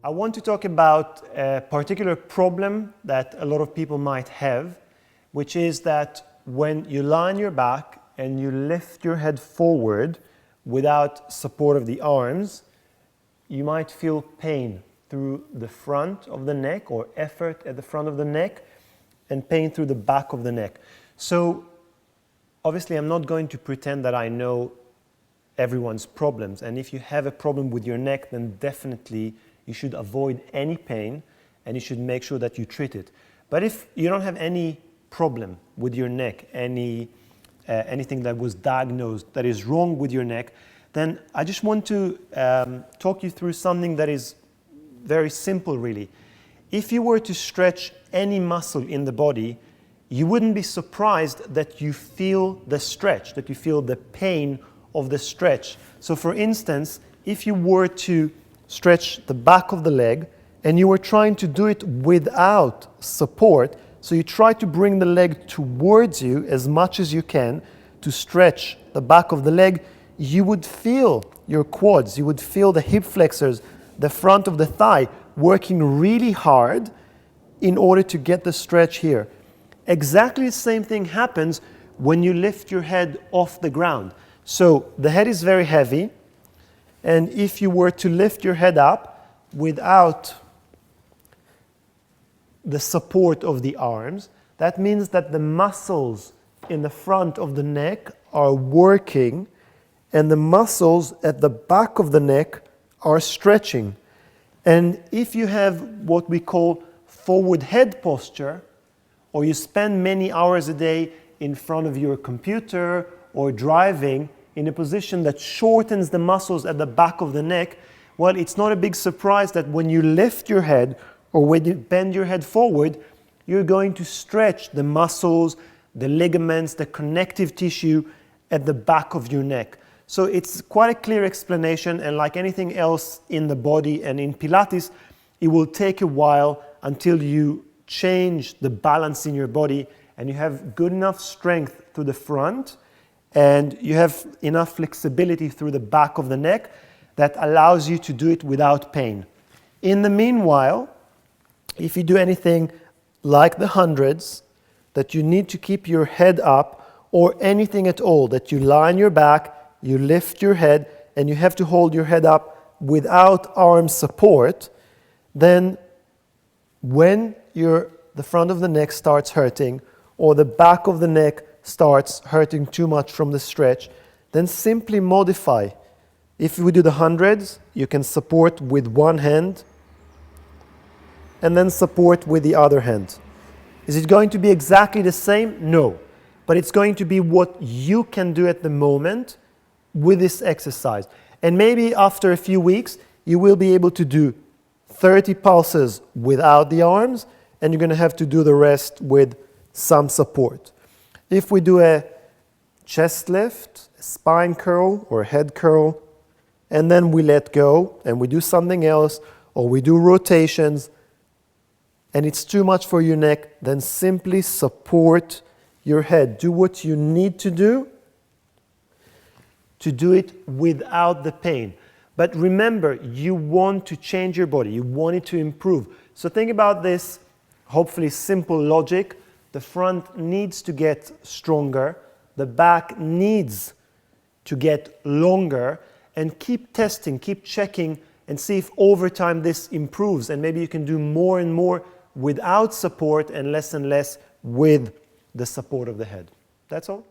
I want to talk about a particular problem that a lot of people might have, which is that when you lie on your back and you lift your head forward without support of the arms, you might feel pain through the front of the neck or effort at the front of the neck and pain through the back of the neck. So obviously I'm not going to pretend that I know everyone's problems, and if you have a problem with your neck, then definitely you should avoid any pain and you should make sure that you treat it. But if you don't have any problem with your neck, anything that was diagnosed that is wrong with your neck, then I just want to talk you through something that is very simple really. If you were to stretch any muscle in the body, you wouldn't be surprised that you feel the stretch, that you feel the pain of the stretch. So for instance, if you were to stretch the back of the leg and you were trying to do it without support, so you try to bring the leg towards you as much as you can to stretch the back of the leg, you would feel your quads, you would feel the hip flexors, the front of the thigh working really hard in order to get the stretch here. Exactly the same thing happens when you lift your head off the ground. So the head is very heavy, and if you were to lift your head up without the support of the arms, that means that the muscles in the front of the neck are working and the muscles at the back of the neck are stretching. And if you have what we call forward head posture, or you spend many hours a day in front of your computer or driving in a position that shortens the muscles at the back of the neck, well, it's not a big surprise that when you lift your head or when you bend your head forward, you're going to stretch the muscles, the ligaments, the connective tissue at the back of your neck. So it's quite a clear explanation, and like anything else in the body and in Pilates, it will take a while until you change the balance in your body and you have good enough strength through the front and you have enough flexibility through the back of the neck that allows you to do it without pain. In the meanwhile, if you do anything like the hundreds, that you need to keep your head up, or anything at all, that you lie on your back, you lift your head, and you have to hold your head up without arm support, then when the front of the neck starts hurting, or the back of the neck starts hurting too much from the stretch, then simply modify. If we do the hundreds, you can support with one hand and then support with the other hand. Is it going to be exactly the same? No. But it's going to be what you can do at the moment with this exercise. And maybe after a few weeks, you will be able to do 30 pulses without the arms, and you're going to have to do the rest with some support. If we do a chest lift, a spine curl, or a head curl, and then we let go, and we do something else, or we do rotations, and it's too much for your neck, then simply support your head. Do what you need to do it without the pain. But remember, you want to change your body. You want it to improve. So think about this, hopefully simple logic. The front needs to get stronger. The back needs to get longer. And keep testing, keep checking, and see if over time this improves. And maybe you can do more and more without support and less with the support of the head. That's all.